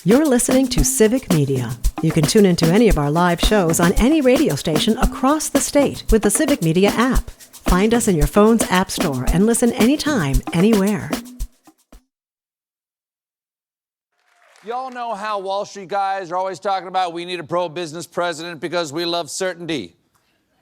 You're listening to Civic Media. You can tune into any of our live shows on any radio station across the state with the Civic Media app. Find us in your phone's app store and listen anytime, anywhere. Y'all know how Wall Street guys are always talking about we need a pro-business president because we love certainty.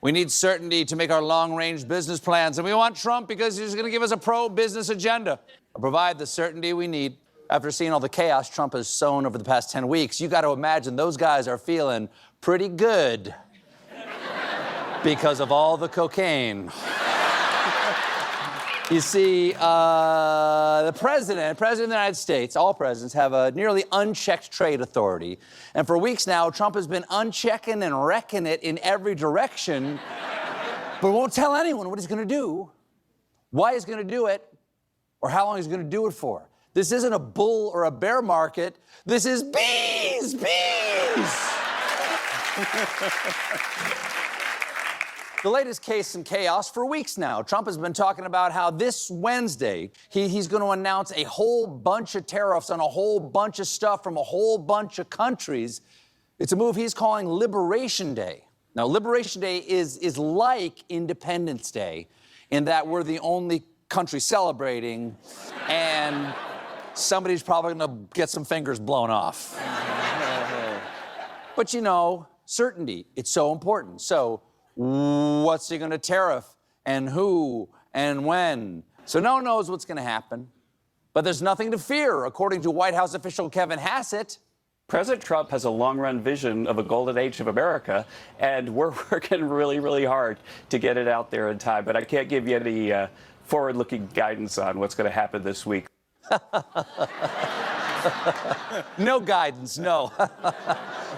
We need certainty to make our long-range business plans, and we want Trump because he's going to give us a pro-business agenda or provide the certainty we need. After seeing all the chaos Trump has sown over the past 10 weeks, you got to imagine those guys are feeling pretty good because of all the cocaine. You see, the president of the United States, all presidents, have a nearly unchecked trade authority. And for weeks now, Trump has been unchecking and wrecking it in every direction, but won't tell anyone what he's going to do, why he's going to do it, or how long he's going to do it for. This isn't a bull or a bear market. This is bees, bees. The latest case in chaos for weeks now. Trump has been talking about how this Wednesday he's going to announce a whole bunch of tariffs on a whole bunch of stuff from a whole bunch of countries. It's a move he's calling Liberation Day. Now, Liberation Day is like Independence Day in that we're the only country celebrating, and somebody's probably going to get some fingers blown off. But you know, certainty, it's so important. So what's he going to tariff, and who, and when? So no one knows what's going to happen. But there's nothing to fear, according to White House official Kevin Hassett. President Trump has a long-run vision of a golden age of America, and we're working really, really hard to get it out there in time. But I can't give you any forward-looking guidance on what's going to happen this week. No guidance, no.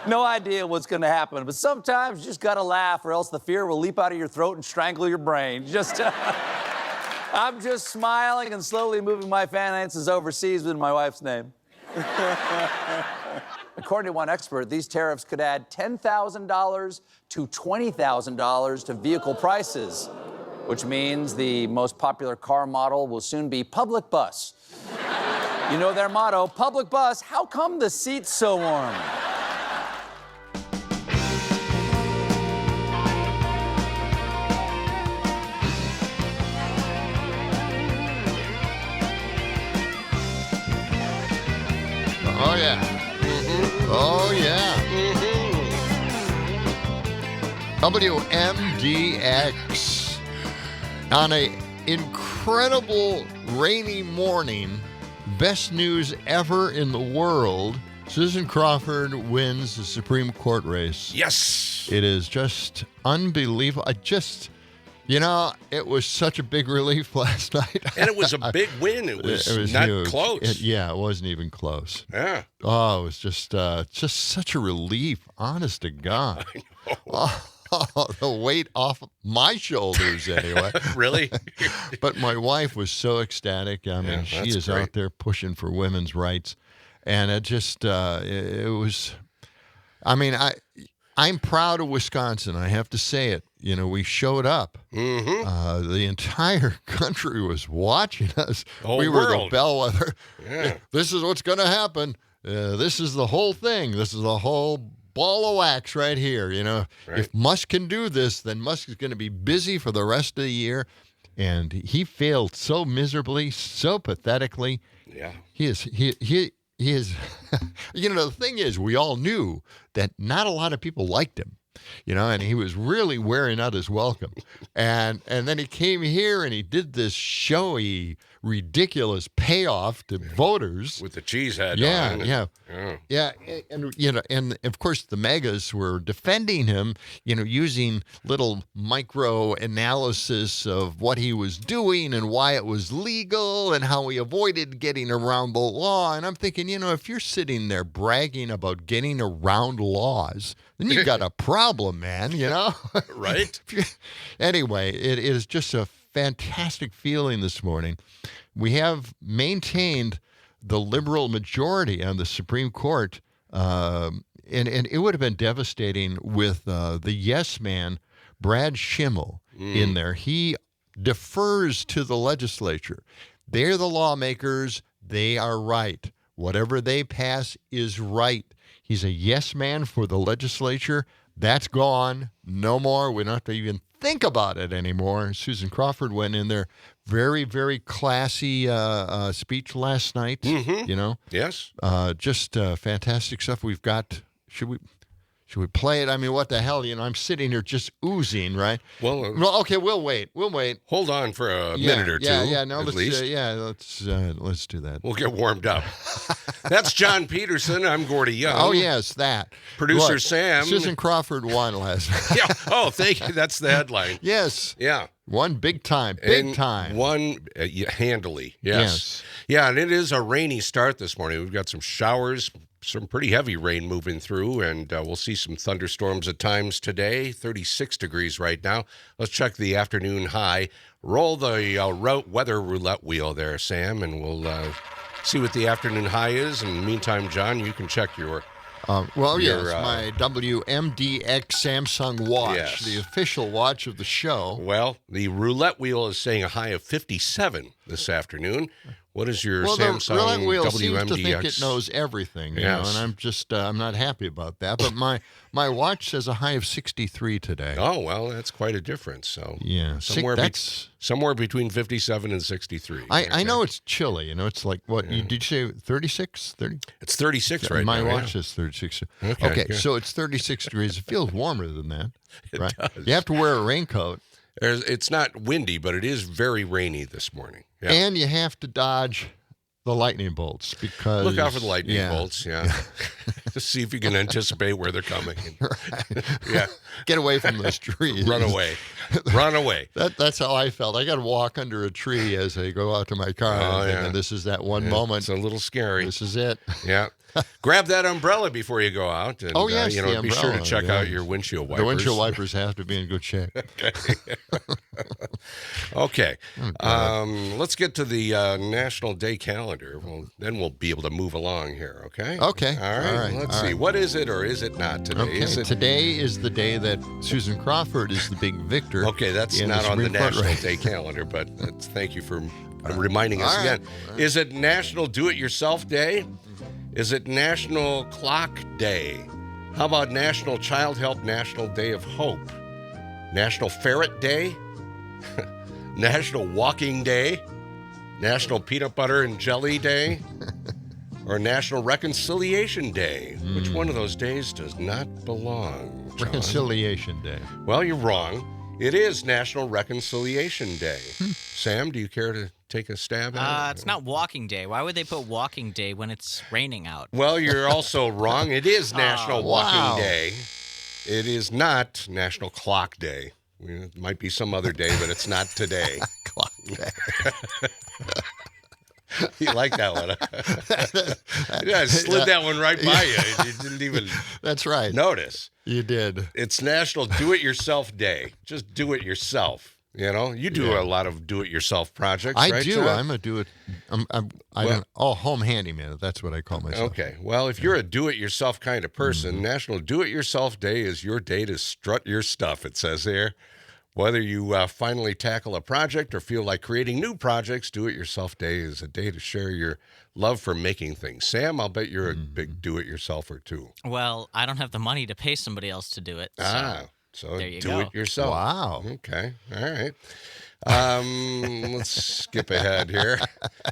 No idea what's going to happen. But sometimes you just got to laugh, or else the fear will leap out of your throat and strangle your brain. I'm just smiling and slowly moving my finances overseas with my wife's name. According to one expert, these tariffs could add $10,000 to $20,000 to vehicle prices, which means the most popular car model will soon be public bus. You know their motto, public bus, how come the seat's so warm? Oh, yeah. Mm-hmm. Oh, yeah. Mm-hmm. WMDX. On an incredible rainy morning, best news ever in the world, Susan Crawford wins the Supreme Court race. Yes. It is just unbelievable. It was such a big relief last night. And it was a big win. It was not huge. close. It wasn't even close. Yeah. Oh, it was just such a relief, honest to God. I know. Oh, the weight off my shoulders, anyway. Really? But my wife was so ecstatic. I mean, she is great. out there pushing for women's rights. And it just, it was, I'm proud of Wisconsin. I have to say it. We showed up. Mm-hmm. The entire country was watching us. The whole we were world. the bellwether. Yeah. This is what's going to happen. This is the whole thing. This is the whole ball of wax right here. Right. If Musk can do this, then Musk is going to be busy for the rest of the year. And he failed so miserably, so pathetically. Yeah. He is, the thing is, we all knew that not a lot of people liked him, and he was really wearing out his welcome. And then he came here and he did this showy, ridiculous payoff to voters. With the cheese head Yeah, on. yeah. And of course the megas were defending him, using little micro analysis of what he was doing and why it was legal and how he avoided getting around the law. And I'm thinking, if you're sitting there bragging about getting around laws, then you've got a problem, man, Right? Anyway, it is just a fantastic feeling this morning. We have maintained the liberal majority on the Supreme Court, and it would have been devastating with the yes man, Brad Schimmel, in there. He defers to the legislature. They're the lawmakers. They are right. whatever they pass is right. He's a yes man for the legislature. That's gone. No more. We don't have to even think about it anymore. Susan Crawford went in there. Very, very classy speech last night. Mm-hmm. You know? Yes. Just fantastic stuff. We've got, should we play it? I mean, what the hell? You know, I'm sitting here just oozing, right? Well, okay, we'll wait. Hold on for a minute or two. No, at let's least. Let's do that. We'll get warmed up. That's John Peterson. I'm Gordy Young. Oh yes, that Producer Look, Sam. Susan Crawford won last night. Yeah. Oh, thank you. That's the headline. Yes. Yeah. One big time. One handily. Yes. Yeah, and it is a rainy start this morning. We've got some showers, some pretty heavy rain moving through, and we'll see some thunderstorms at times today. 36 degrees right now. Let's check the afternoon high. Roll the weather roulette wheel there, Sam, and we'll see what the afternoon high is. In the meantime, John, you can check your... my WMDX Samsung watch, the official watch of the show. Well, the roulette wheel is saying a high of 57 this afternoon. What is your Samsung the roulette wheel WMDX? seems to think it knows everything, you know, and I'm just I'm not happy about that. But my watch says a high of 63 today. Oh, well, that's quite a difference. So yeah, somewhere between 57 and 63. I know it's chilly. You know, it's like what did you say? 36, 30? It's 36 right now. My watch says 36. Okay, so it's 36 degrees. It feels warmer than that, right? It does. You have to wear a raincoat. It's not windy, but it is very rainy this morning. Yeah. And you have to dodge the lightning bolts because... Look out for the lightning bolts, Just see if you can anticipate where they're coming. Right. Yeah. Get away from those trees. Run away. Run away. That's how I felt. I got to walk under a tree as I go out to my car. And this is that one moment. It's a little scary. This is it. Yeah. Grab that umbrella before you go out. And, the be sure to umbrella, check out your windshield wipers. The windshield wipers have to be in good shape. Okay. Let's get to the National Day calendar. Well, then we'll be able to move along here, okay? Okay. All right. Let's see. What is it or is it not today? Okay. Today is the day that Susan Crawford is the big victor. Okay, that's not on the National Day calendar, but thank you for reminding us again. Right. Is it National Do-It-Yourself Day? Is it National Clock Day? How about National Child Help National Day of Hope? National Ferret Day? National Walking Day? National Peanut Butter and Jelly Day? Or National Reconciliation Day? Which one of those days does not belong, John? Reconciliation Day. Well, you're wrong. It is National Reconciliation Day. Sam, do you care to take a stab at it? It's not Walking Day. Why would they put Walking Day when it's raining out? Well, you're also wrong. It is National Walking Day. It is not National Clock Day. It might be some other day, but it's not today. Clock Day. You like that one? Yeah, I slid that one right by you. You didn't even That's right. notice. You did. It's National Do-It-Yourself Day. Just do it yourself. You know, you do a lot of do-it-yourself projects, right? I do. John? I'm a do-it. Home handyman. That's what I call myself. Okay. Well, if you're a do-it-yourself kind of person, National Do-It-Yourself Day is your day to strut your stuff, it says here. Whether you finally tackle a project or feel like creating new projects, Do-It-Yourself Day is a day to share your love for making things. Sam, I'll bet you're a big do-it-yourselfer, too. Well, I don't have the money to pay somebody else to do it. So there you do go. it yourself. Wow. Okay. All right. Let's skip ahead here.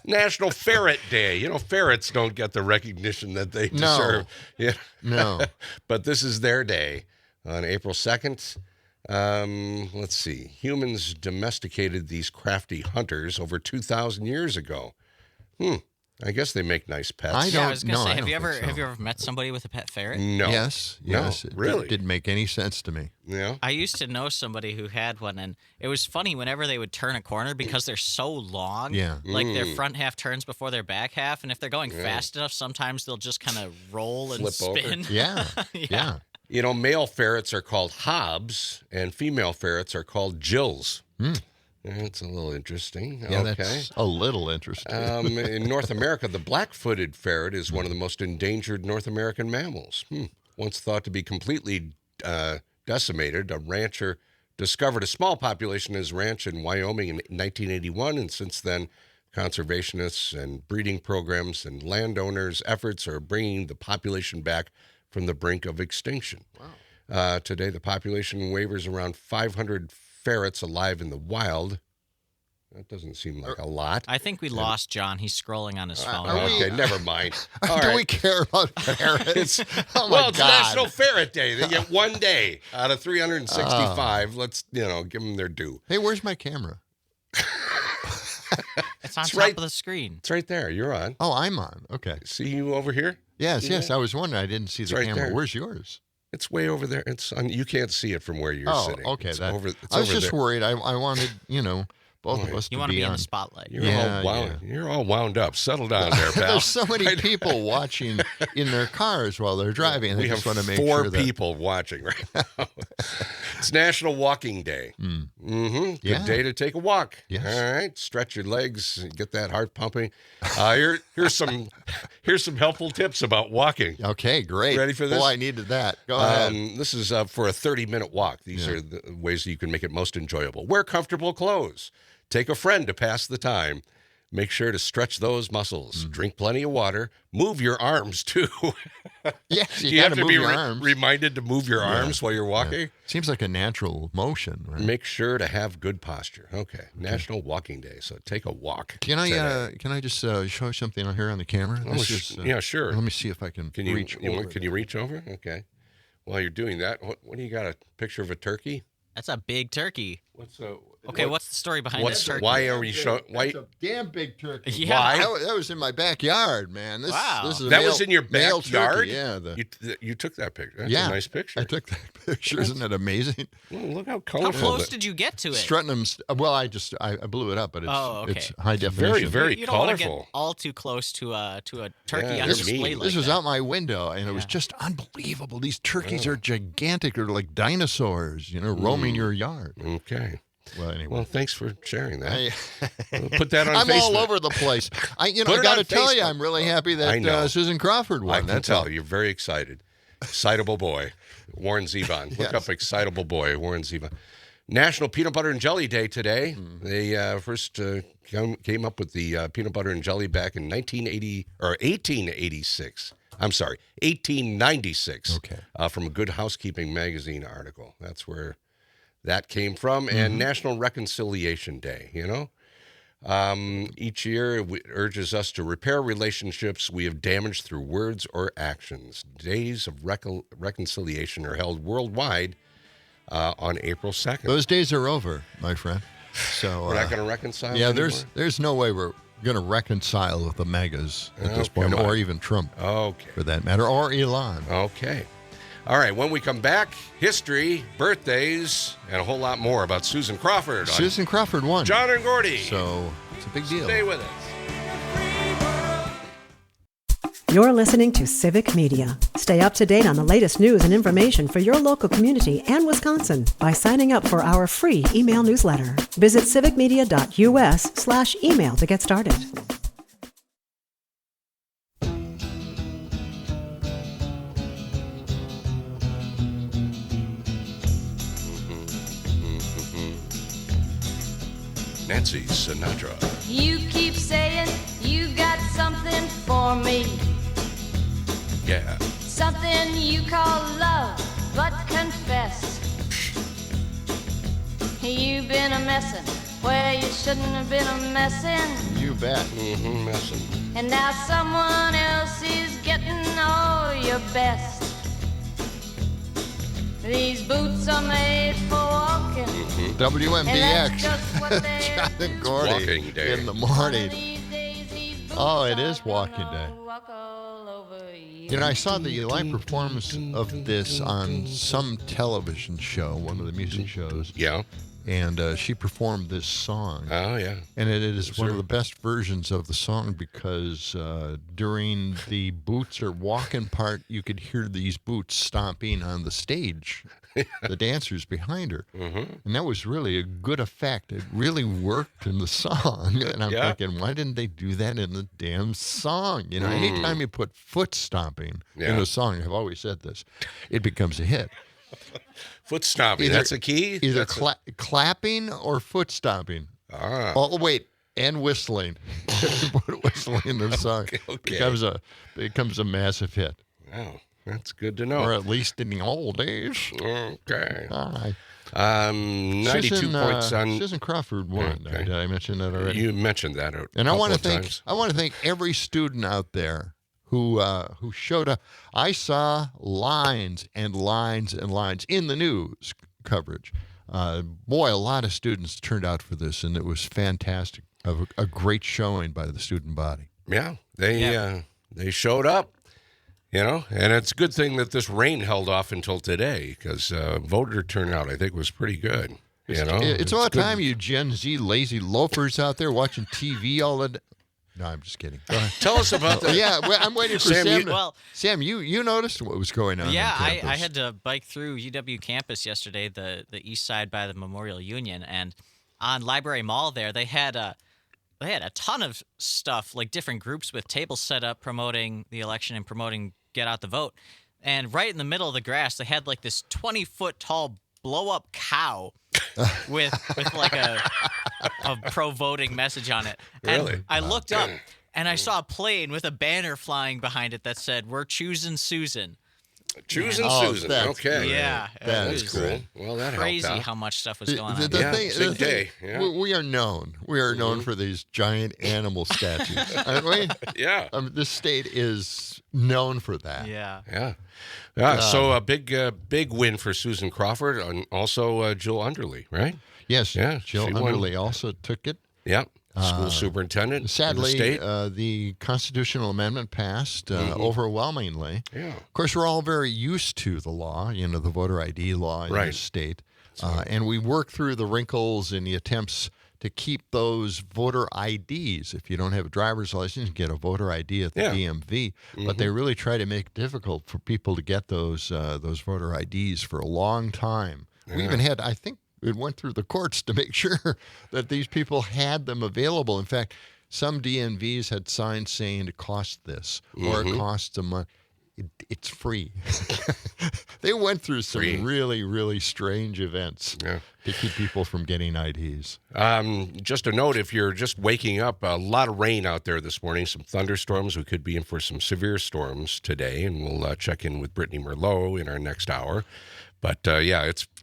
National Ferret Day. You know, ferrets don't get the recognition that they deserve. Yeah. No. But this is their day on April 2nd. Let's see. Humans domesticated these crafty hunters over 2,000 years ago. I guess they make nice pets. I was going to say, have you ever met somebody with a pet ferret? No. Yes. No, really? It didn't make any sense to me. Yeah. I used to know somebody who had one, and it was funny whenever they would turn a corner because they're so long. Yeah. Like their front half turns before their back half, and if they're going fast enough, sometimes they'll just kind of roll and Flip spin. over. Yeah. Yeah. You know, male ferrets are called hobs, and female ferrets are called Jills. That's a little interesting. Yeah, okay. that's a little interesting. In North America, the black-footed ferret is one of the most endangered North American mammals. Once thought to be completely decimated, a rancher discovered a small population in his ranch in Wyoming in 1981, and since then Conservationists and breeding programs and landowners' efforts are bringing the population back from the brink of extinction. Wow. Today, the population wavers around 500 ferrets alive in the wild. That doesn't seem like a lot. I think we lost John. He's scrolling on his phone. Okay, never mind. All Do right. we care about ferrets? Oh, my Well, it's God. National Ferret Day. They get 1 day out of 365. Let's, give them their due. Hey, where's my camera? It's on top right- of the screen. It's right there. You're on. Oh, I'm on. Okay. See you over here? Yes. I was wondering. I didn't see the right camera. there. Where's yours? It's way over there. It's on. You can't see it from where you're sitting. Okay. It's I was over just there. worried. I wanted, both of us You to want to be be in on. the spotlight. You're all wound up. Settle down there, pal. There's so many people watching in their cars while they're driving. And We I have just want to make 4 sure that people watching right now. It's National Walking Day. Good Yeah. day to take a walk. Yes. All right. Stretch your legs. Get that heart pumping. Here's some helpful tips about walking. Okay, great. Ready for this? Oh, I needed that. Go ahead. This is for a 30-minute walk. These are the ways that you can make it most enjoyable. Wear comfortable clothes. Take a friend to pass the time. Make sure to stretch those muscles. Drink plenty of water. Move your arms, too. Yes, you You got have to to move be your arms. reminded to move your arms while you're walking. Seems like a natural motion, right? Make sure to have good posture. Okay. National Walking Day. So take a walk. Can I today. can I just show something on here on the camera? Oh, yeah, sure. Let me see if I can, Can you reach over. Can you reach over? Okay. While you're doing that, what do you got? A picture of a turkey? That's a big turkey. What's What's the story behind this turkey? Why are we showing? Why? That's a damn big turkey. Yeah. Why? That was in my backyard, man. Wow. This is a That was in your male backyard? turkey. Yeah. You took that picture. That's yeah, a nice picture. I took that picture. Isn't that amazing? Well, look how How colorful. close did you get to it? Strutting them. Well, I blew it up, but it's Oh, okay. it's high definition. Very, very You don't want to get colorful. all too close to a turkey Yeah, on you're display mean. like This was that. out my window, and it was just unbelievable. These turkeys are gigantic. They're like dinosaurs, roaming your yard. Okay. Well, anyway. Well, thanks for sharing that. I, We'll put that on I'm Facebook. all over the place. I Put it got to on tell you, Facebook. I'm really happy I know. that Susan Crawford won. I can That's tell. all. You're very excited. Excitable boy, Warren Zevon. Look Yes. up Excitable boy, Warren Zevon. National Peanut Butter and Jelly Day today. They first came up with the peanut butter and jelly back in 1886. I'm sorry, 1896. Okay. From a Good Housekeeping magazine article. That's where that came from. And National Reconciliation Day, Each year, it urges us to repair relationships we have damaged through words or actions. Days of reconciliation are held worldwide on April 2nd. Those days are over, my friend. So We're not going to reconcile yeah, anymore? there's no way we're going to reconcile with the megas at this point, come on. or even Trump, Okay. for that matter, or Elon. Okay. All right, when we come back, history, birthdays, and a whole lot more about Susan Crawford on Susan Crawford won. John and Gordy. So it's a big deal. Stay with us. You're listening to Civic Media. Stay up to date on the latest news and information for your local community and Wisconsin by signing up for our free email newsletter. Visit civicmedia.us/email to get started. Nancy Sinatra. You keep saying you got something for me, Yeah. something you call love, but confess you've been a messin' where you shouldn't have been a messin', You bet. Messing. and now someone else is getting all your best. These boots are made for walking, and that's WMBX. just what they're John and Gordy Walking day. in the One of morning. these days, these boots Oh, it are is walking gonna day. walk all over you. I saw the live performance of this on some television show, one of the music shows, Yeah. and she performed this song. Oh, yeah. And it is one of the best versions of the song because during the boots are walking part, you could hear these boots stomping on the stage, the dancers behind her. And that was really a good effect. It really worked in the song. And I'm Yeah. thinking, why didn't they do that in the damn song? Anytime you put foot stomping in Yeah. a song, I've always said this, it becomes a hit. Foot stomping. Either- That's a key? Either That's clapping or foot stomping. Ah. Oh, wait. And whistling. Put whistling in the song. Okay. Becomes a massive hit. Wow, that's good to know. Or at least in the old days. Okay. All right. 92 points on Susan Crawford won. Okay. Did I mention that already? You mentioned that and I want to times. thank every student out there who showed up. I saw lines and lines and lines in the news coverage. Boy, a lot of students turned out for this, and it was fantastic. A great showing by the student body. Yeah, they showed up. And it's a good thing that this rain held off until today, because voter turnout, I think, was pretty good. It's about time you Gen Z lazy loafers out there watching TV all the day. No, I'm just kidding. Go ahead. Tell us about that. Yeah, I'm waiting for Sam. Sam, you noticed what was going on. Yeah, on campus. I had to bike through UW campus yesterday, the east side by the Memorial Union, and on Library Mall there, they had a ton of stuff, like different groups with tables set up promoting the election and promoting Get Out the Vote. And right in the middle of the grass, they had like this 20-foot tall blow-up cow with like a pro-voting message on it. And Really? I looked up, and I saw a plane with a banner flying behind it that said, "We're choosing Susan." Choosing Susan. That's Okay. Yeah, That it is was Cool. Well, that crazy helped out. how much stuff was going on. Big day. Yeah. We are known. We are known for these giant animal statues, aren't we? Yeah. This state is known for that. Yeah. Yeah. So a big win for Susan Crawford and also Jill Underly, right? Yes. Yeah, Jill she won. Underly also took it. Yep. School superintendent. in the Sadly, state. the constitutional amendment passed overwhelmingly. Yeah. Of course, we're all very used to the law, the voter ID law in Right. the state. And we work through the wrinkles and the attempts to keep those voter IDs. If you don't have a driver's license, get a voter ID at the DMV. But they really try to make it difficult for people to get those voter IDs for a long time. We even had, I think, it went through the courts to make sure that these people had them available. In fact, some DMVs had signs saying it costs this or it costs them money. It's free. They went through some really, really strange events to keep people from getting IDs. Just a note, if you're just waking up, a lot of rain out there this morning, some thunderstorms. We could be in for some severe storms today, and we'll check in with Brittany Merlot in our next hour. But,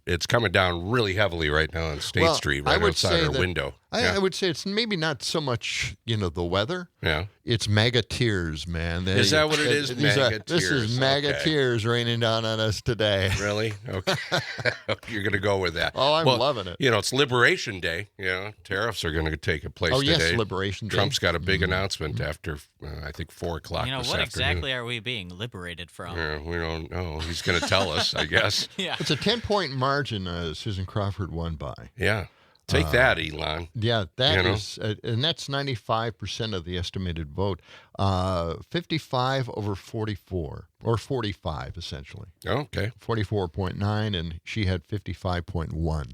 it's coming down really heavily right now on State Street, right outside our window. I would say it's maybe not so much, the weather. Yeah. It's mega tears, man. Is that what it is? Mega tears. This is mega tears raining down on us today. Really? Okay. You're going to go with that. Oh, I'm loving it. It's Liberation Day. Tariffs are going to take place today. Yes, Liberation Day. Trump's got a big announcement after, I think, 4 o'clock this what afternoon. exactly are we being liberated from? We don't know. He's going to tell us, I guess. Yeah. It's a 10-point margin Susan Crawford won by. Yeah. Take that, Elon. Yeah, that is, and that's 95% of the estimated vote. 55 over 44, or 45 essentially. Okay. 44.9, and she had 55.1.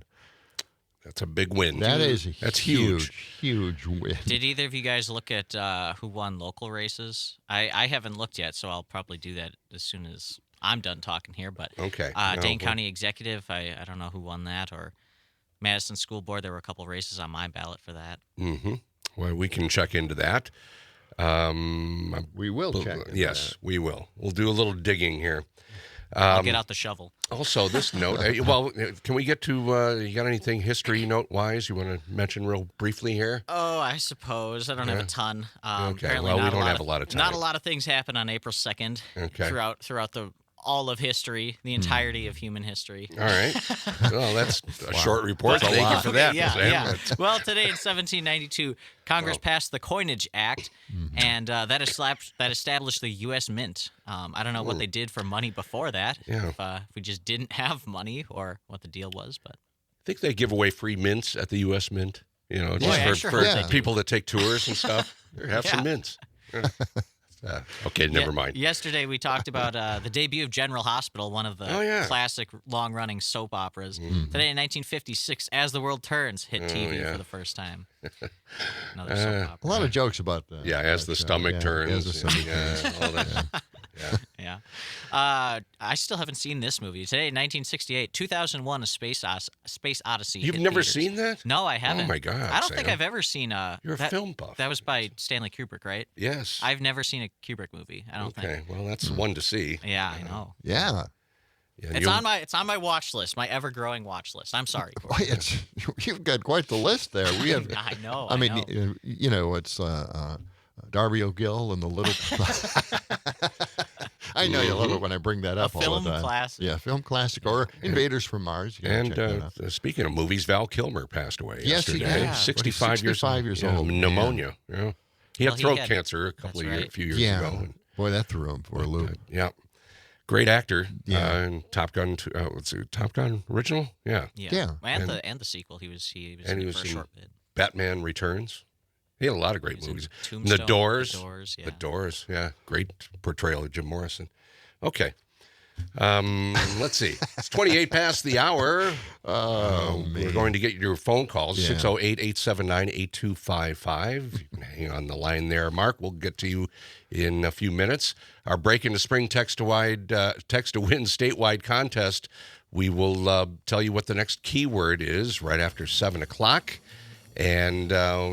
That's a big win. That's huge win. Did either of you guys look at who won local races? I haven't looked yet, so I'll probably do that as soon as I'm done talking here. But okay. Dane County Executive, I don't know who won that, or Madison School Board. There were a couple races on my ballot for that. Mm-hmm. Well, we can check into that. We will check into Yes, that. we will. We'll do a little digging here. I'll get out the shovel. Also, this note, can we get to, you got anything history note-wise you want to mention real briefly here? Oh, I suppose. I don't have a ton. Okay, Apparently well, we not don't a lot have a lot of time. Not a lot of things happen on April 2nd throughout all of history, the entirety of human history. All right. Well, that's a short report. Thank you for that. Yeah. Well, today in 1792, Congress passed the Coinage Act, and that established the U.S. Mint. I don't know what they did for money before that, if we just didn't have money or what the deal was. But I think they give away free mints at the U.S. Mint, just for people that take tours and stuff. Have some mints. Okay, never mind. Yesterday we talked about the debut of General Hospital, one of the classic long-running soap operas. Today in 1956, As the World Turns hit TV for the first time. Another soap opera. A lot of jokes about that. Yeah, as the stomach turns. As the stomach turns. All that. Yeah. I still haven't seen this movie. Today, 1968, 2001, A Space Odyssey. You've hit never theaters. seen that? No, I haven't. Oh, my God, I don't think Sam. I've ever seen You're a film buff. That was by Stanley Kubrick, right? Yes. I've never seen a Kubrick movie. I don't think. Okay, well, that's one to see. Yeah, I know. Yeah. Yeah, It's on my watch list, my ever-growing watch list. I'm sorry, Corey. You've got quite the list there. We have. I know. I mean, it's Darby O'Gill and the Little. I know you love it when I bring that up all film the time. classic. Yeah, film classic or Invaders from Mars. You gotta check that out. Speaking of movies, Val Kilmer passed away Yes, he yesterday. did. 65 years old. Pneumonia. Yeah. He had Well, throat cancer a few years ago. Yeah. Boy, that threw him for a loop. Yeah. Great actor. Yeah. And Top Gun, Top Gun original? Yeah. Yeah. And the sequel. He was in it for a short bit. Batman Returns. He had a lot of great movies. Tombstone, The Doors. yeah. The Doors, yeah. Great portrayal of Jim Morrison. Okay. Let's see. It's 28 past the hour. We're going to get your phone calls, 608-879-8255. You can hang on the line there, Mark. We'll get to you in a few minutes. Our Break into Spring Text to Win statewide contest. We will tell you what the next keyword is right after 7 o'clock. And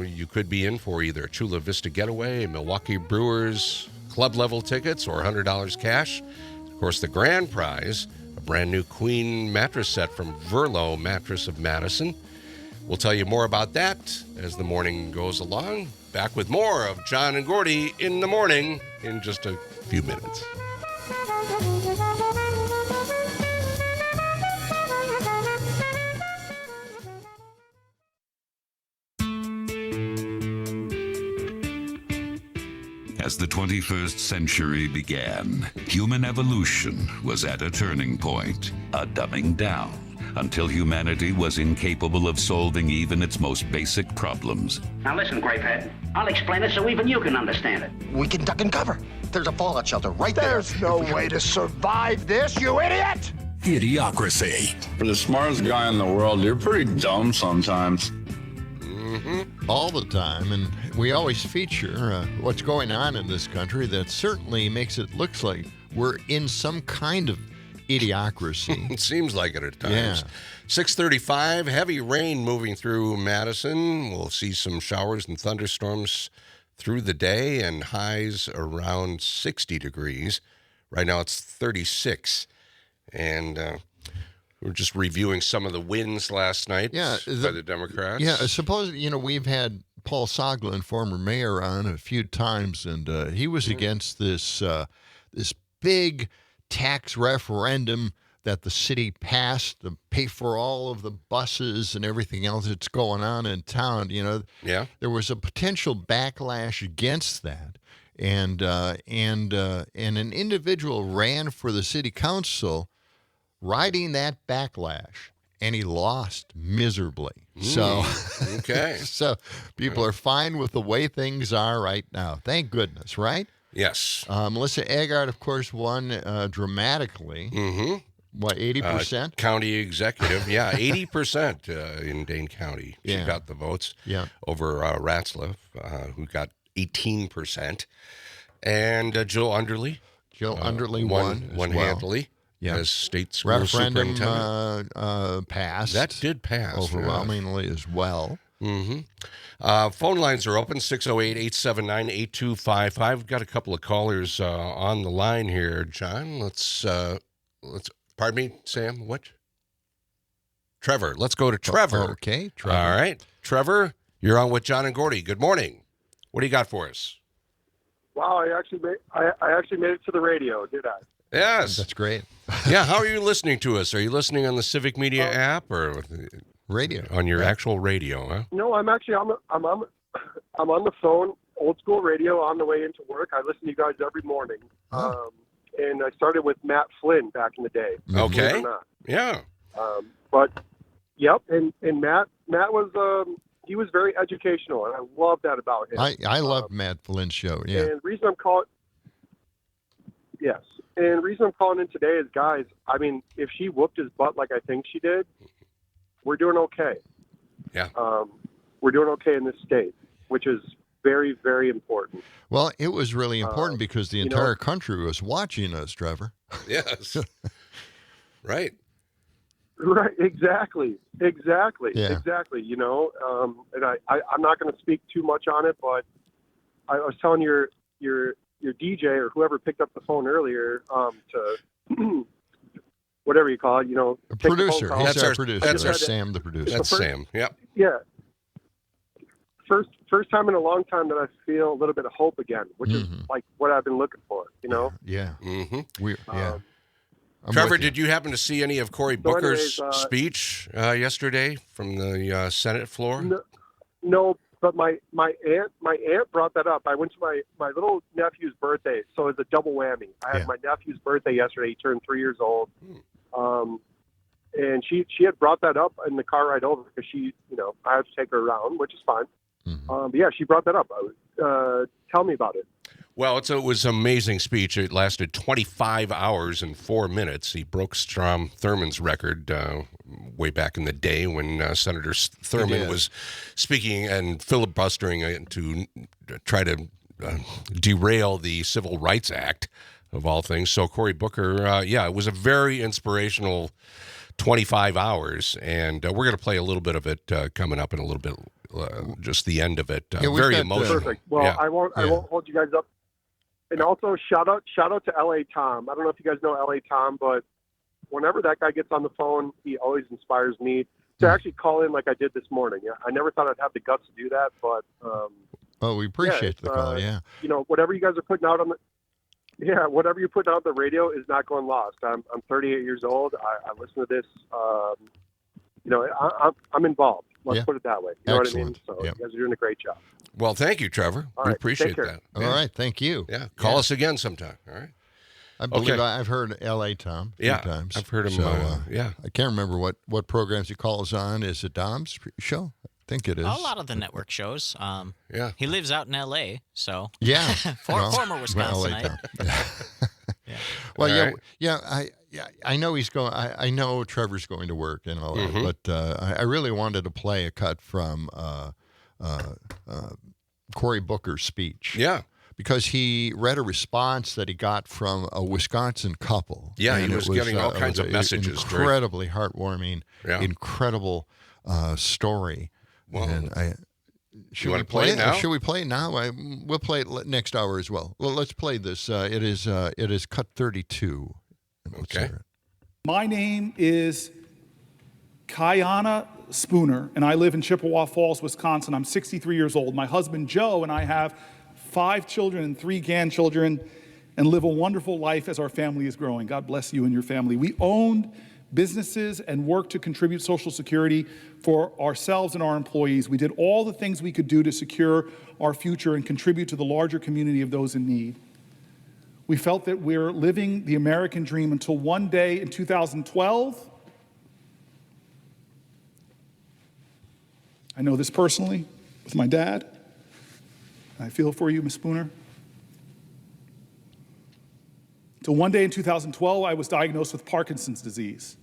you could be in for either a Chula Vista getaway, Milwaukee Brewers club level tickets, or $100 cash. Of course, the grand prize, a brand new queen mattress set from Verlo Mattress of Madison. We'll tell you more about that as the morning goes along. Back with more of John and Gordy in the morning in just a few minutes. As the 21st century began, human evolution was at a turning point, a dumbing down, until humanity was incapable of solving even its most basic problems. Now listen, Grapehead. I'll explain it so even you can understand it. We can duck and cover. There's a fallout shelter right there. There's no way to survive this, you idiot! Idiocracy. For the smartest guy in the world, you're pretty dumb sometimes. All the time, and we always feature what's going on in this country that certainly makes it look like we're in some kind of idiocracy. It seems like it at times. Yeah. 6:35, heavy rain moving through Madison. We'll see some showers and thunderstorms through the day and highs around 60 degrees. Right now it's 36. And we're just reviewing some of the wins last night by the Democrats. Yeah, suppose, we've had Paul Soglin, former mayor, on a few times, and he was against this big tax referendum that the city passed to pay for all of the buses and everything else that's going on in town. Yeah. There was a potential backlash against that, and an individual ran for the city council riding that backlash, and he lost miserably. So, okay. So people are fine with the way things are right now. Thank goodness, right? Yes. Melissa Agard, of course, won dramatically. Mm-hmm. What, 80%? County executive, yeah, 80% in Dane County. She got the votes over Ratzlaff, who got 18%. And Jill Underly. won handily. Yeah. As state school referendum superintendent. Passed. That did pass. Overwhelmingly as well. Mm-hmm. Phone lines are open, 608-879-8255. We've got a couple of callers on the line here, John. Let's pardon me, Sam, what? Trevor. Let's go to Trevor. Okay, Trevor. All right. Trevor, you're on with John and Gordy. Good morning. What do you got for us? Wow, I actually made it to the radio, did I? Yes. That's great. Yeah, how are you listening to us? Are you listening on the Civic Media app or radio? On your actual radio, huh? No, I'm actually I'm on the phone, old school radio on the way into work. I listen to you guys every morning. And I started with Matt Flynn back in the day. Okay. Yeah. But yep, and Matt was he was very educational, and I love that about him. I love Matt Flynn's show. Yeah. And the reason I'm calling in today is, guys, I mean, if she whooped his butt like I think she did, we're doing okay. Yeah. We're doing okay in this state, which is very, very important. Well, it was really important because the entire country was watching us, Trevor. Yes. Right. Right. Exactly. Yeah. Exactly. You know, and I'm not going to speak too much on it, but I was telling your DJ or whoever picked up the phone earlier to whatever you call it, you know, a producer. He's our producer. That's Sam, the producer. That's Sam. Yep. Yeah. First time in a long time that I feel a little bit of hope again, which is like what I've been looking for, you know? Yeah. Mm-hmm. Trevor, did you happen to see any of Cory Booker's speech yesterday from the Senate floor? No, but my aunt brought that up. I went to my little nephew's birthday, so it's a double whammy. I had my nephew's birthday yesterday. He turned 3 years old. And she had brought that up in the car ride over because I had to take her around, which is fine. But yeah, she brought that up. Tell me about it. Well, it was an amazing speech. It lasted 25 hours and 4 minutes. He broke Strom Thurmond's record way back in the day when Senator Thurmond was speaking and filibustering to try to derail the Civil Rights Act, of all things. So Cory Booker, it was a very inspirational 25 hours, and we're going to play a little bit of it coming up in a little bit, just the end of it. Very emotional. Perfect. Well, I won't hold you guys up. And also shout out to LA Tom. I don't know if you guys know LA Tom, but whenever that guy gets on the phone, he always inspires me to actually call in like I did this morning. I never thought I'd have the guts to do that, but we appreciate the call. You know, whatever you guys are putting out on whatever you're putting out on the radio is not going lost. I'm 38 years old. I listen to this. I'm involved. Let's put it that way. You know what I mean? So you guys are doing a great job. Well, thank you, Trevor. We appreciate that. All right, thank you. Yeah, call us again sometime. All right. I believe I've heard L.A. Tom a few times. I've heard him. So, I can't remember what programs he calls on. Is it Dom's show? I think it is. A lot of the network shows. He lives out in L.A., so former Wisconsinite. Well, I know he's going. I know Trevor's going to work and all that, but I really wanted to play a cut from Cory Booker's speech. Yeah. Because he read a response that he got from a Wisconsin couple. Yeah, he was getting all kinds of messages. Incredibly heartwarming, incredible story. Well, and should we play it now? Should we play it now? We'll play it next hour as well. Well, let's play this. It is cut 32. Okay. My name is Kayana Spooner, and I live in Chippewa Falls, Wisconsin. I'm 63 years old. My husband, Joe, and I have 5 children and 3 grandchildren and live a wonderful life as our family is growing. God bless you and your family. We owned businesses and worked to contribute Social Security for ourselves and our employees. We did all the things we could do to secure our future and contribute to the larger community of those in need. We felt that we're living the American dream until one day in 2012, I know this personally with my dad. I feel for you, Ms. Spooner. Till one day in 2012, I was diagnosed with Parkinson's disease.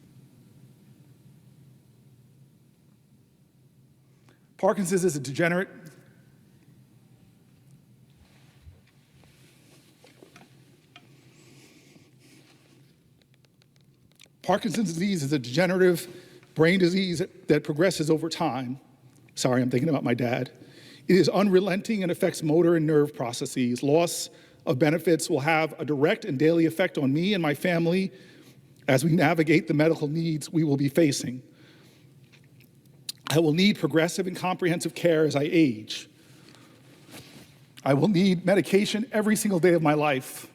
Parkinson's is a degenerate Parkinson's disease is a degenerative brain disease that progresses over time. Sorry, I'm thinking about my dad. It is unrelenting and affects motor and nerve processes. Loss of benefits will have a direct and daily effect on me and my family as we navigate the medical needs we will be facing. I will need progressive and comprehensive care as I age. I will need medication every single day of my life.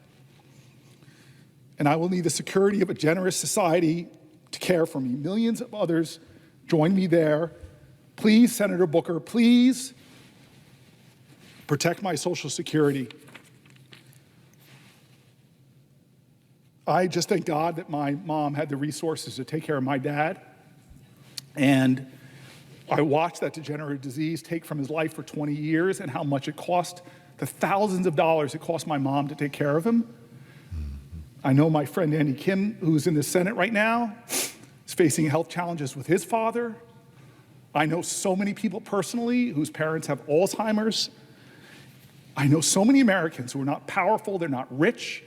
And I will need the security of a generous society to care for me. Millions of others join me there. Please, Senator Booker, please protect my Social Security. I just thank God that my mom had the resources to take care of my dad. And I watched that degenerative disease take from his life for 20 years and how much it cost, the thousands of dollars it cost my mom to take care of him. I know my friend Andy Kim, who's in the Senate right now, is facing health challenges with his father. I know so many people personally whose parents have Alzheimer's. I know so many Americans who are not powerful, they're not rich.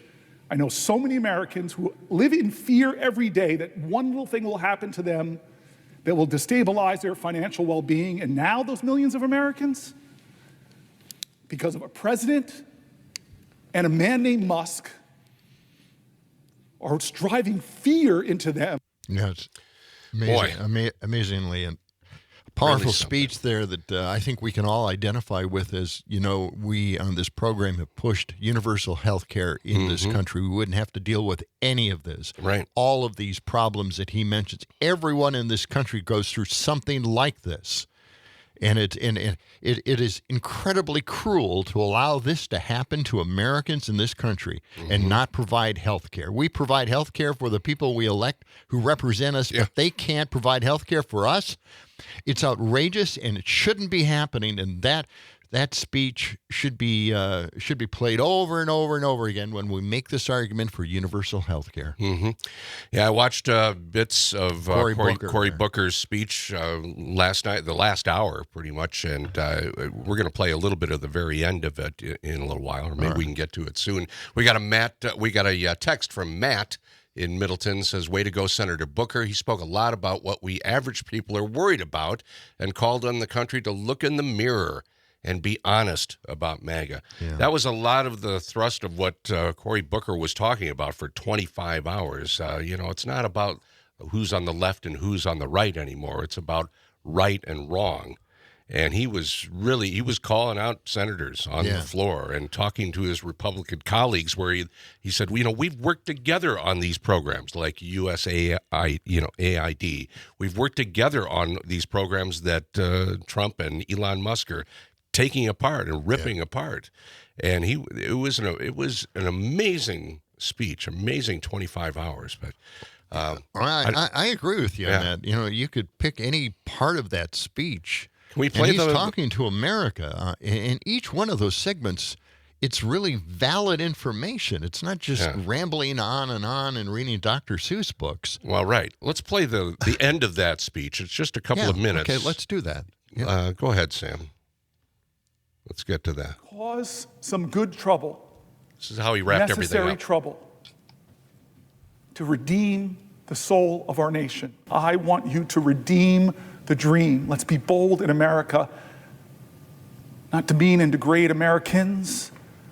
I know so many Americans who live in fear every day that one little thing will happen to them that will destabilize their financial well-being. And now those millions of Americans, because of a president and a man named Musk, are driving fear into them. Yeah, it's amazing, amazingly and powerful really speech there that I think we can all identify with. As you know, we on this program have pushed universal health care in this country. We wouldn't have to deal with any of this. Right. All of these problems that he mentions, everyone in this country goes through something like this. And it is incredibly cruel to allow this to happen to Americans in this country and not provide health care. We provide health care for the people we elect who represent us, but they can't provide health care for us. It's outrageous, and it shouldn't be happening. And that speech should be played over and over and over again when we make this argument for universal health care. Yeah, I watched bits of Cory Booker's speech last night, the last hour pretty much, and we're going to play a little bit of the very end of it in a little while, or maybe we can get to it soon. We got a text from Matt in Middleton. Says, way to go, Senator Booker. He spoke a lot about what we average people are worried about and called on the country to look in the mirror and be honest about MAGA. Yeah. That was a lot of the thrust of what Cory Booker was talking about for 25 hours. It's not about who's on the left and who's on the right anymore. It's about right and wrong. And he was calling out senators on the floor and talking to his Republican colleagues where he said, we've worked together on these programs like AID. We've worked together on these programs that Trump and Elon Musk are taking apart and ripping apart. And it was an amazing speech, amazing 25 hours. But I agree with you on that. You could pick any part of that speech. Can we play he's talking to America. In each one of those segments, it's really valid information. It's not just rambling on and reading Dr. Seuss books. Well, right. Let's play the end of that speech. It's just a couple of minutes. Okay, let's do that. Go ahead, Sam. Let's get to that. Cause some good trouble. This is how he wrapped everything up. Necessary trouble to redeem the soul of our nation. I want you to redeem the dream. Let's be bold in America, not demean and degrade Americans,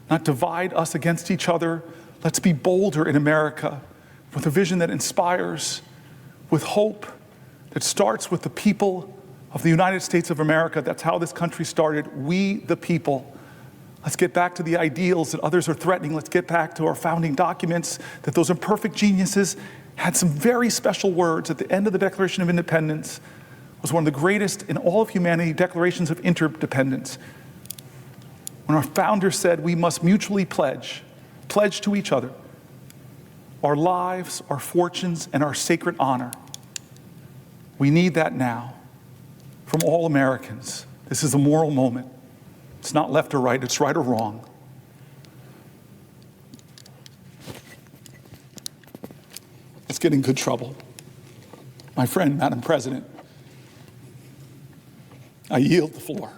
not divide us against each other. Let's be bolder in America with a vision that inspires, with hope that starts with the people of the United States of America. That's how this country started. We, the people. Let's get back to the ideals that others are threatening. Let's get back to our founding documents, that those imperfect geniuses had some very special words at the end of the Declaration of Independence. It was one of the greatest in all of humanity declarations of interdependence. When our founder said we must mutually pledge to each other our lives, our fortunes, and our sacred honor. We need that now from all Americans. This is a moral moment. It's not left or right, it's right or wrong. Let's get in good trouble. My friend, Madam President, I yield the floor.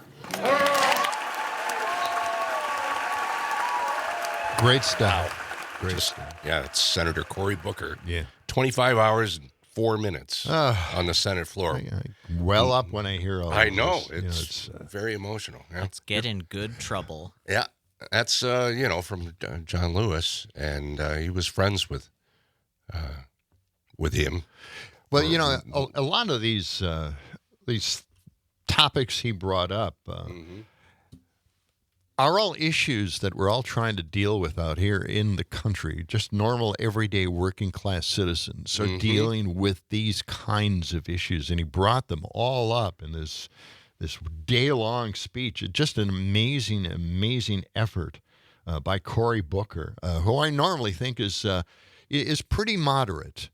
Great stuff. Great stuff. Yeah, it's Senator Cory Booker. Yeah. 25 hours and 4 minutes on the Senate floor. I well up when I hear all I of know. this. It's very emotional. Yeah. Let's get in good trouble. Yeah. That's, from John Lewis, and he was friends with him. Well, a lot of these topics he brought up are all issues that we're all trying to deal with out here in the country. Just normal, everyday working class citizens are dealing with these kinds of issues, and he brought them all up in this day-long speech. Just an amazing effort by Cory Booker, who I normally think is pretty moderate.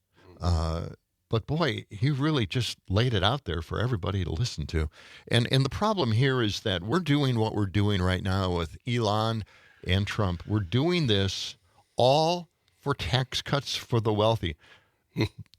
But boy, he really just laid it out there for everybody to listen to. And the problem here is that we're doing what we're doing right now with Elon and Trump. We're doing this all for tax cuts for the wealthy.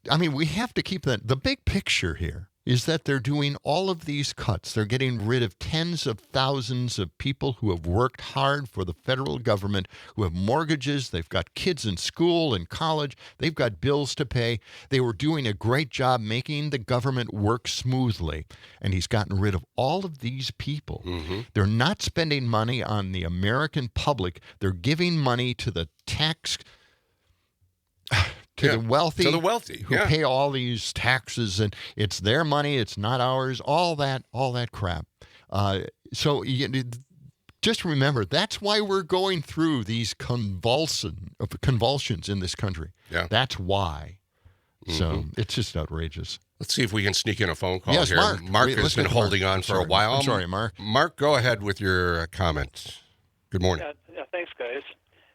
I mean, we have to keep the big picture here. is that they're doing all of these cuts. They're getting rid of tens of thousands of people who have worked hard for the federal government, who have mortgages. They've got kids in school and college. They've got bills to pay. They were doing a great job making the government work smoothly. And he's gotten rid of all of these people. They're not spending money on the American public. They're giving money to the tax... To the wealthy who pay all these taxes, and it's their money, it's not ours, all that crap. So just remember, that's why we're going through these convulsions in this country. Yeah. That's why. So it's just outrageous. Let's see if we can sneak in a phone call yes, here. Mark Has been holding on for a while. I'm sorry, Mark. Mark, go ahead with your comments. Good morning. Yeah, thanks, guys.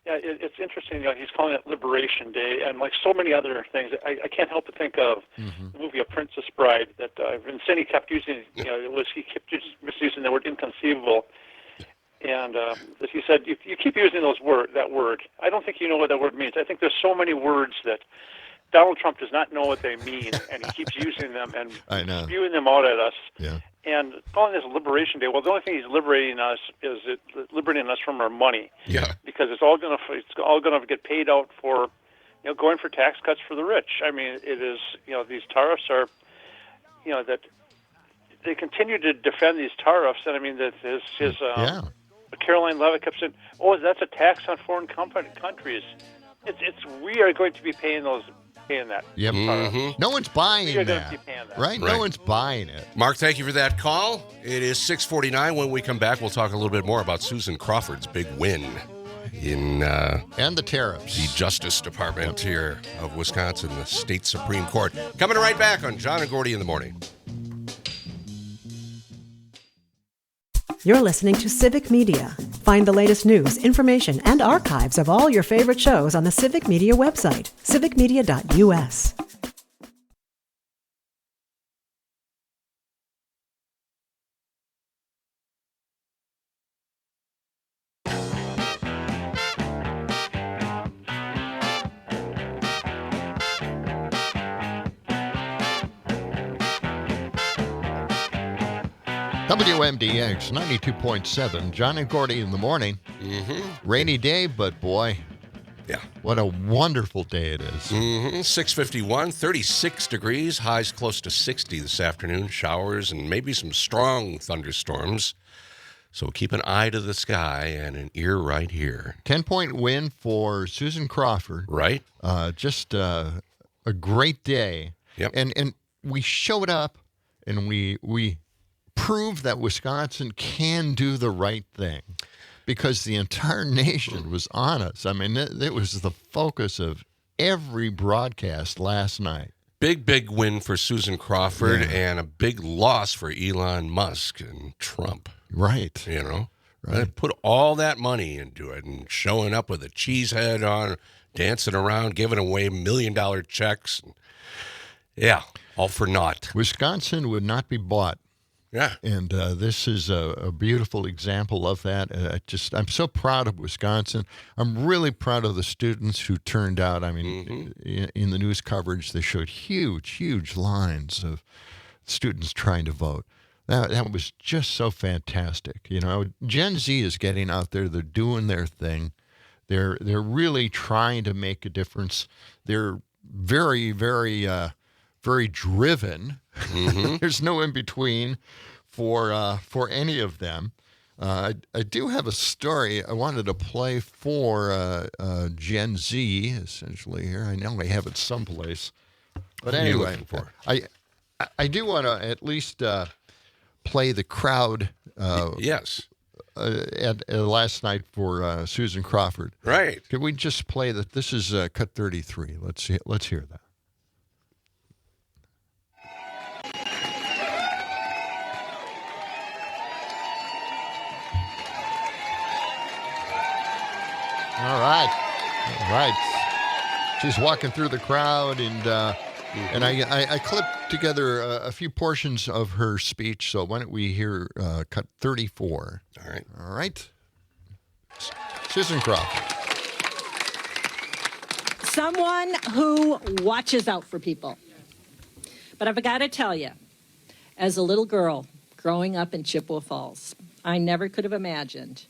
Yeah, it's interesting. He's calling it Liberation Day, and like so many other things, I can't help but think of the movie A Princess Bride. That Vincenzi kept using. He kept misusing the word inconceivable, and as he said, you keep using that word. I don't think you know what that word means. I think there's so many words that Donald Trump does not know what they mean, and he keeps using them and spewing them out at us. Yeah. And calling this Liberation Day, well, the only thing he's liberating us is liberating us from our money. Yeah. Because it's all gonna get paid out for, going for tax cuts for the rich. I mean, it is, these tariffs are, that they continue to defend these tariffs, and I mean that his Caroline Leavitt kept saying, "Oh, that's a tax on foreign countries." We are going to be paying that. Yep. No one's buying that. Right? No one's buying it. Mark, thank you for that call. It is 6:49. When we come back, we'll talk a little bit more about Susan Crawford's big win in and the tariffs. The Justice Department here of Wisconsin, the state Supreme Court. Coming right back on John and Gordy in the Morning. You're listening to Civic Media. Find the latest news, information, and archives of all your favorite shows on the Civic Media website, civicmedia.us. WMDX 92.7, John and Gordy in the morning. Rainy day, but boy, what a wonderful day it is. 6:51, 36 degrees, highs close to 60 this afternoon, showers and maybe some strong thunderstorms. So keep an eye to the sky and an ear right here. 10-point win for Susan Crawford. Right. Just a great day. Yep. And we showed up and we proved that Wisconsin can do the right thing because the entire nation was on us. I mean, it was the focus of every broadcast last night. Big win for Susan Crawford and a big loss for Elon Musk and Trump. Right. Right. Put all that money into it and showing up with a cheese head on, dancing around, giving away $1 million checks. Yeah, all for naught. Wisconsin would not be bought. Yeah. And this is a beautiful example of that. I'm so proud of Wisconsin. I'm really proud of the students who turned out. I mean, in the news coverage, they showed huge lines of students trying to vote. That was just so fantastic. Gen Z is getting out there. They're doing their thing. They're really trying to make a difference. They're very driven. There's no in between for any of them. I do have a story I wanted to play for Gen Z, essentially here. I know I have it someplace. But anyway, I do want to at least play the crowd. Yes. At last night for Susan Crawford. Right. Can we just play that? This is cut 33. Let's hear that. All right. She's walking through the crowd, and I clipped together a few portions of her speech. So why don't we hear cut 34? All right. Susan Crawford. Someone who watches out for people. But I've got to tell you, As a little girl growing up in Chippewa Falls, I never could have imagined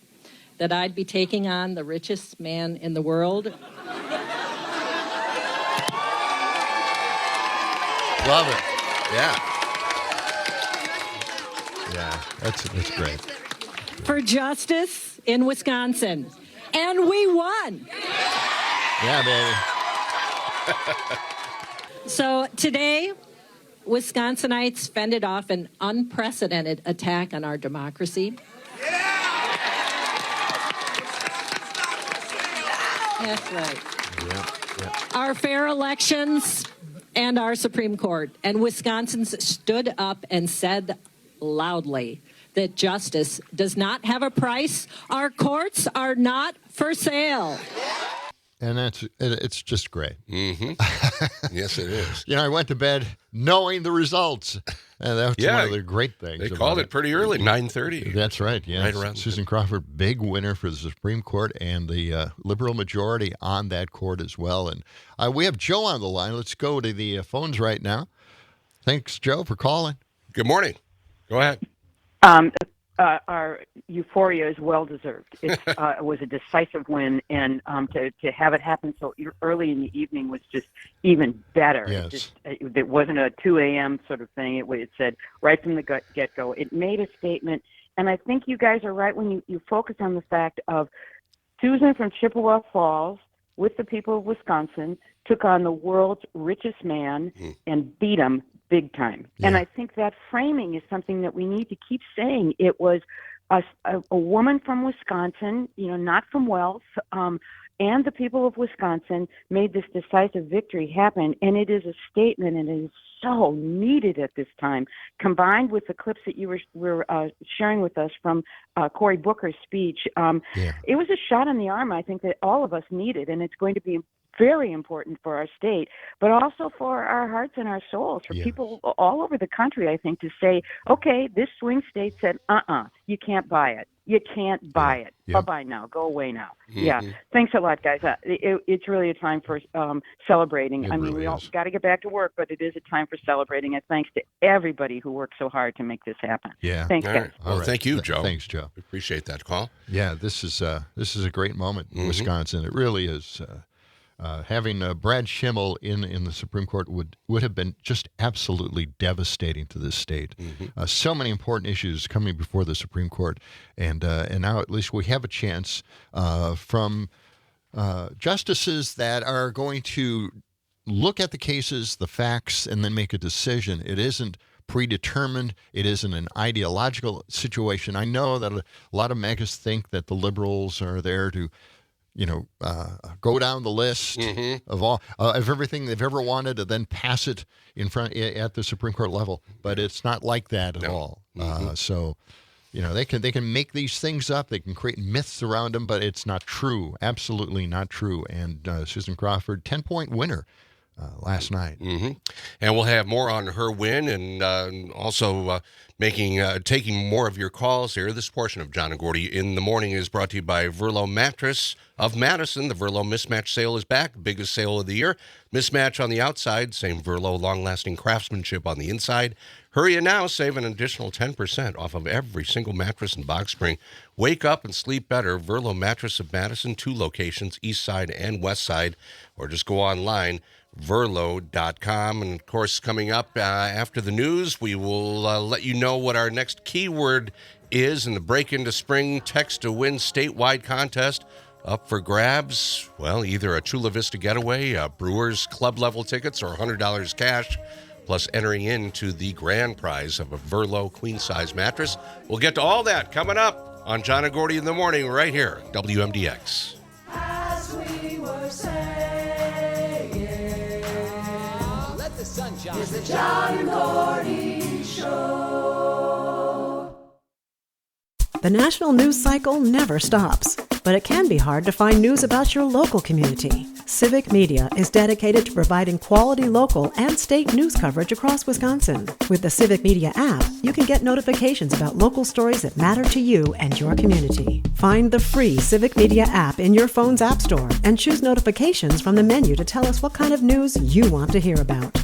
that I'd be taking on the richest man in the world. Love it. Yeah. Yeah, that's great. For justice in Wisconsin. And we won. Yeah, baby. So today, Wisconsinites fended off an unprecedented attack on our democracy. That's right. Yeah. Our fair elections and our Supreme Court. And Wisconsins stood up and said loudly that justice does not have a price. Our courts are not for sale. And it's just great. Mm-hmm. Yes, it is. I went to bed knowing the results. And that's one of the great things. They called it pretty early, 9:30. That's right, yeah. Right around Susan Crawford, big winner for the Supreme Court and the liberal majority on that court as well. And we have Joe on the line. Let's go to the phones right now. Thanks, Joe, for calling. Good morning. Go ahead. Our euphoria is well-deserved. It was a decisive win, and to have it happen so early in the evening was just even better. Yes. It wasn't a 2 a.m. sort of thing. It said right from the get-go. It made a statement, and I think you guys are right when you focus on the fact of Susan from Chippewa Falls with the people of Wisconsin took on the world's richest man and beat him big time. Yeah. And I think that framing is something that we need to keep saying. It was a woman from Wisconsin, not from wealth, and the people of Wisconsin made this decisive victory happen. And it is a statement, and it is so needed at this time, combined with the clips that you were sharing with us from Cory Booker's speech. It was a shot in the arm, I think, that all of us needed, and it's going to be very important for our state, but also for our hearts and our souls, for people all over the country, I think, to say, okay, this swing state said, you can't buy it. You can't buy it. Bye-bye now. Go away now. Mm-hmm. Yeah. Thanks a lot, guys. It's really a time for celebrating. We all got to get back to work, but it is a time for celebrating. And thanks to everybody who worked so hard to make this happen. Yeah. Thanks, guys. Right. Well, thank you, Joe. Thanks, Joe. Appreciate that call. Yeah, this is a great moment in Wisconsin. It really is. Having Brad Schimmel in the Supreme Court would have been just absolutely devastating to this state. Mm-hmm. So many important issues coming before the Supreme Court, and now at least we have a chance from justices that are going to look at the cases, the facts, and then make a decision. It isn't predetermined. It isn't an ideological situation. I know that a lot of MAGAs think that the liberals are there to go down the list of everything they've ever wanted and then pass it in front at the Supreme Court level. But it's not like that at all. So, they can make these things up. They can create myths around them, but it's not true. Absolutely not true. And Susan Crawford, 10-point winner last night. Mm-hmm. And we'll have more on her win and also taking more of your calls here. This portion of John and Gordy in the Morning is brought to you by Verlo Mattress of Madison. The Verlo Mismatch Sale is back. Biggest sale of the year. Mismatch on the outside. Same Verlo long-lasting craftsmanship on the inside. Hurry in now. Save an additional 10% off of every single mattress and box spring. Wake up and sleep better. Verlo Mattress of Madison. 2 locations, east side and west side. Or just go online, verlo.com. And, of course, coming up after the news, we will let you know what our next keyword is in the Break Into Spring Text to Win statewide contest. Up for grabs, well, either a Chula Vista getaway, Brewers club-level tickets, or $100 cash, plus entering into the grand prize of a Verlo queen-size mattress. We'll get to all that coming up on John and Gordy in the Morning right here, WMDX. As we were saying, let the sun shine. It's the John and Gordy Show. The national news cycle never stops, but it can be hard to find news about your local community. Civic Media is dedicated to providing quality local and state news coverage across Wisconsin. With the Civic Media app, you can get notifications about local stories that matter to you and your community. Find the free Civic Media app in your phone's app store and choose notifications from the menu to tell us what kind of news you want to hear about.